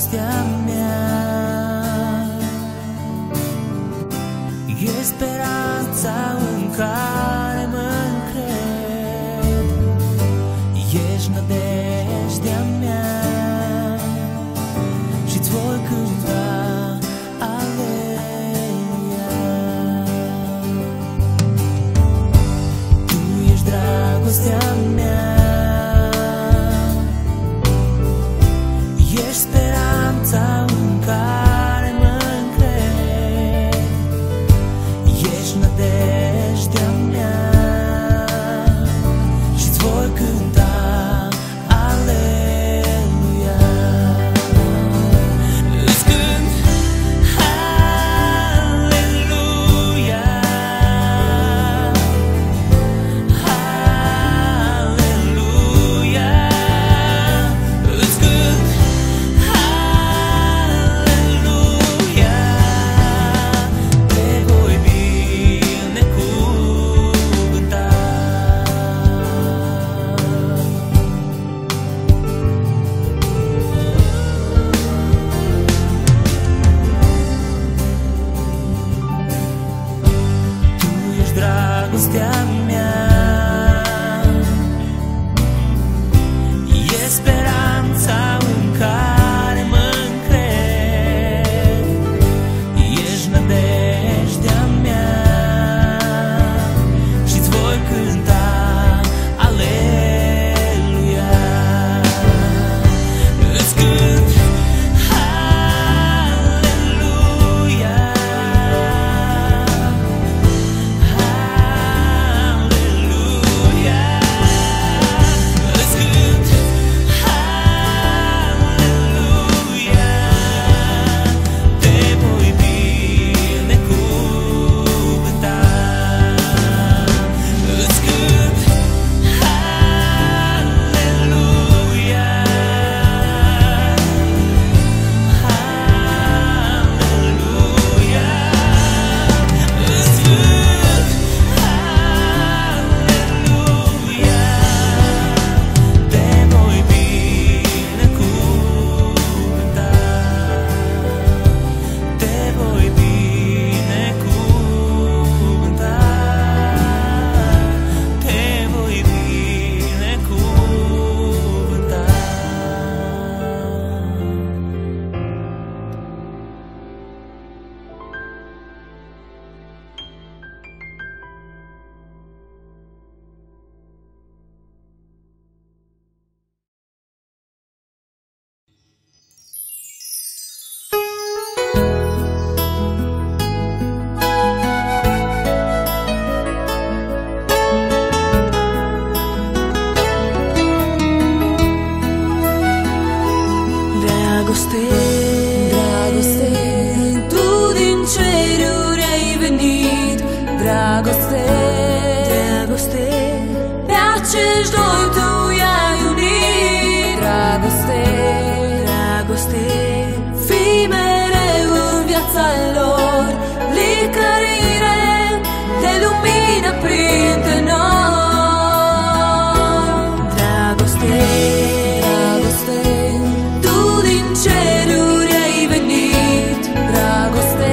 dragostea mea, e speranța în care mă încred, ești nădejdea mea și-ți voi cânta aleluia. Tu ești dragostea mea, ești speranța în care mă încred, ești nădejdea mea și-ți voi cânta aleluia. Îți cânt aleluia, aleluia. Îți cânt aleluia, te voi binecuvânta. Tu ești dragostea mea, e speranța în care mă încred, ești nădejdea mea și-ți voi cânta aleluia. Îți cânt aleluia, aleluia. Îți cânt aleluia, te voi binecuvânta. Îți cânt aleluia, aleluia. Îți cânt aleluia, te voi binecuvânta. Te voi binecuvânta, te voi binecuvânta. Dragoste, dragoste, tu din ceruri ai venit. Dragoste, dragoste, pe acești doi tu i-ai unit. Dragoste, dragoste, fii mereu în viața lor, licărire de lumină printre noi. Dragoste, dragoste, tu din ceruri ai venit. Dragoste,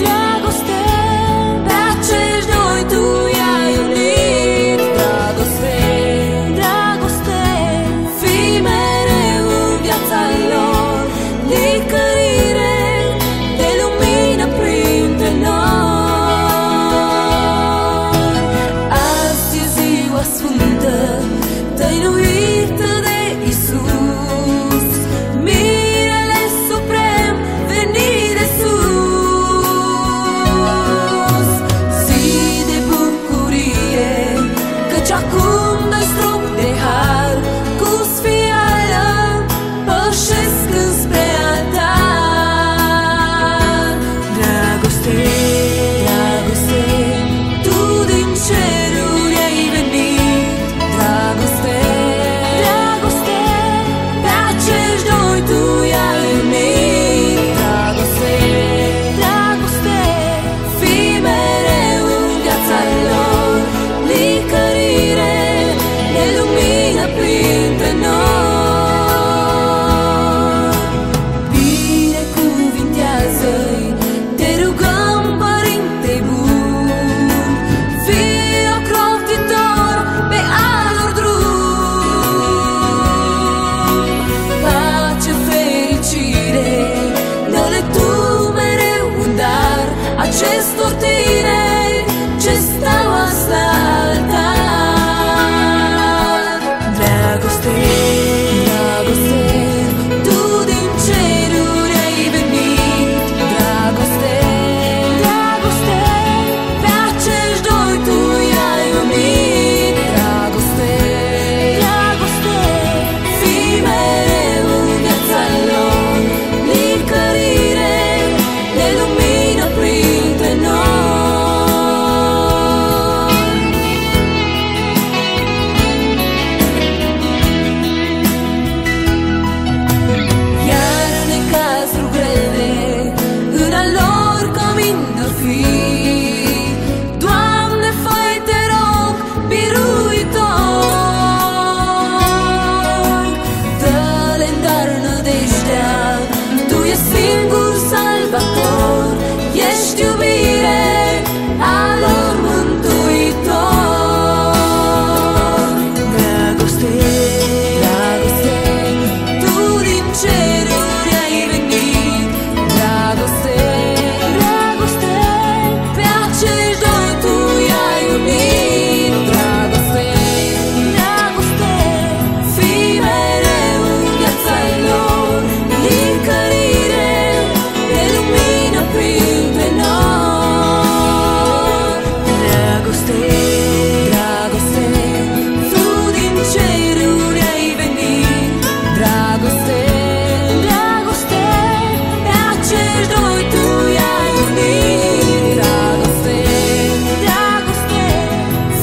dragoste, pe acești doi tu i-ai unit. Dragoste, dragoste, fii mereu în viața lor, licărire de lumină printre noi. Azi e ziua sfântă, tăinuită de Iisus, mire singur salvator, ești iubire a lor mântuitor. Dragoste, dragoste, tu din ceruri ai venit. Dragoste, dragoste, pe acești doi tu i-ai unit. Dragoste, dragoste, fii mereu în viața lor, licărire de lumină printre noi. Dragoste, dragoste, tu din ceruri ai venit. Dragoste, dragoste, pe acești doi tu i-ai unit. Dragoste, dragoste,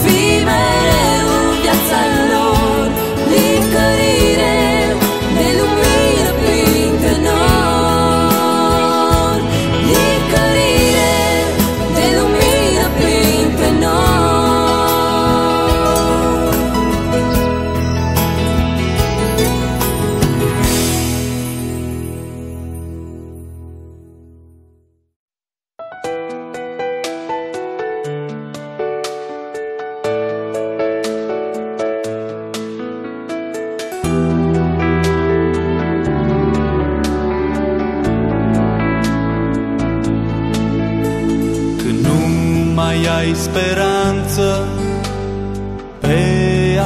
fii mereu în viața lor, licărire de lumină printre noi. Licărire de lumină printre noi. Când nu mai ai speranță pe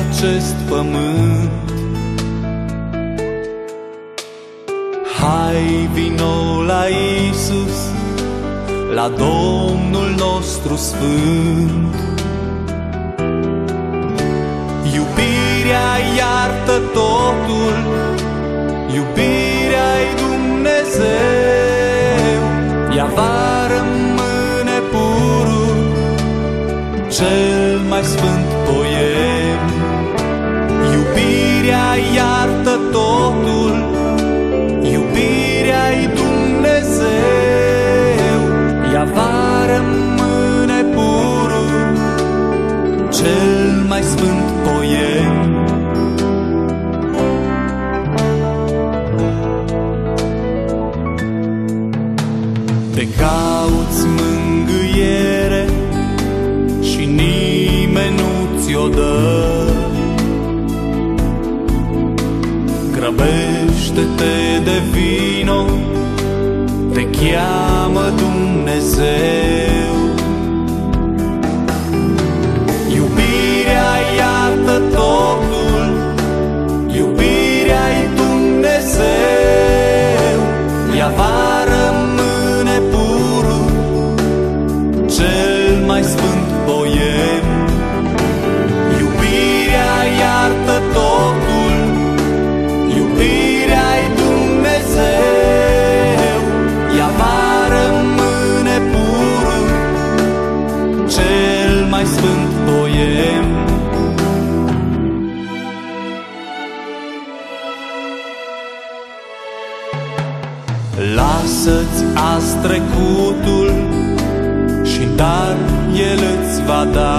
acest pământ, hai vino la Iisus, la Domnul nostru sfânt. Iubirea iartă totul, iubirea-i Dumnezeu, ea va rămâne purul, cel mai sfânt poem. Iubirea iartă totul, iubirea-i Dumnezeu, ea va rămâne purul, cel mai sfânt poem. Te cauți mângâiere și nimeni nu ți-o dă. Grăbește-te de vino, te cheamă Dumnezeu. Iubirea iartă totul, iubirea-i Dumnezeu, ea va rămâne purul, cel mai sfânt poem. Iubirea iartă totul, iubirea-i Dumnezeu, ea va rămâne purul, cel mai sfânt poem. Lasă-ți azi trecutul și dar El îți va da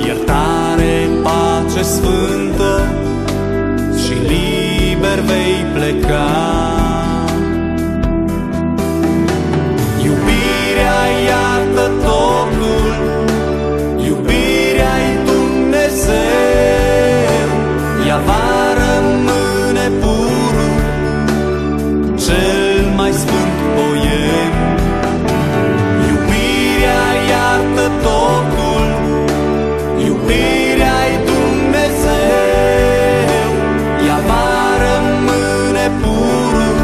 iertare, pace sfântă și liber vei pleca. Iubirea iartă totul, iubirea-i Dumnezeu, ea va rămâne purul, cel mai sfânt poem. Iubirea iartă totul, iubirea-i Dumnezeu, ea va rămâne purul,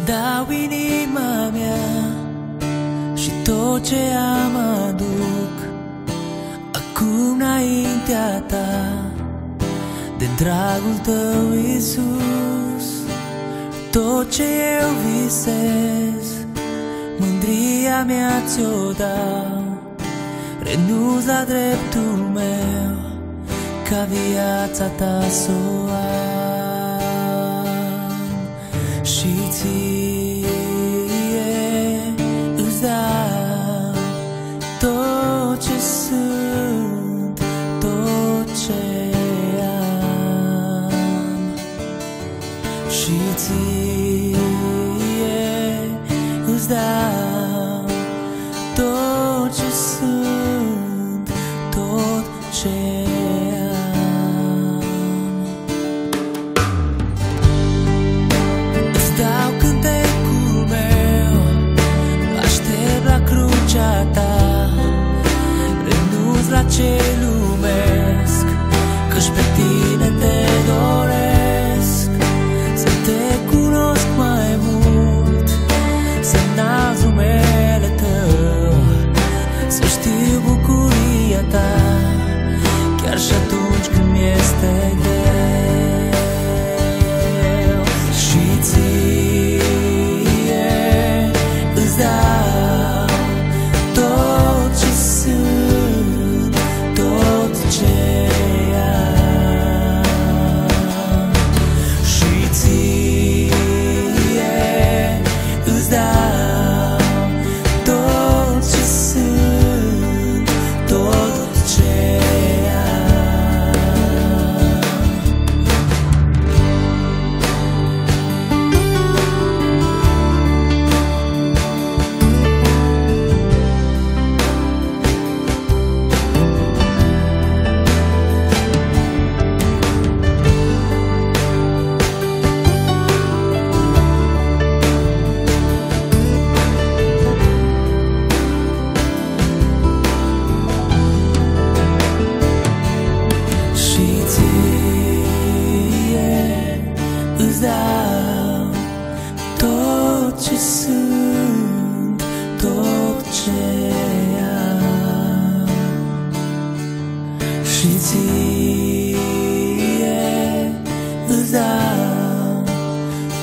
dau inima mea și tot ce am aduc acum înaintea ta, de dragul tău, Iisus. Tot ce eu visez, mândria mea ți-o dau, renunț la dreptul meu, ca viața ta s-o am. Și ție îți dau tot ce sunt, tot ce am. Și ție îți dau tot ce sunt, tot ce am. Îți dau cântecul meu, aștept la crucea ta, renunț la ce lumesc, căci pe tine te doresc. Să te cunosc mai mult, să înalți numele tău, să știu bucuria ta, chiar și atunci când mi-este greu. Și ție îți dau tot ce sunt, tot ce am. Și ție îți dau tot ce sunt, tot ce am. Și ție îți dau tot ce sunt, tot ce am. Și ție îți dau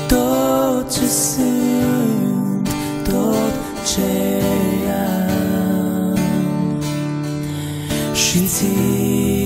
tot ce sunt, tot ce am. Și ție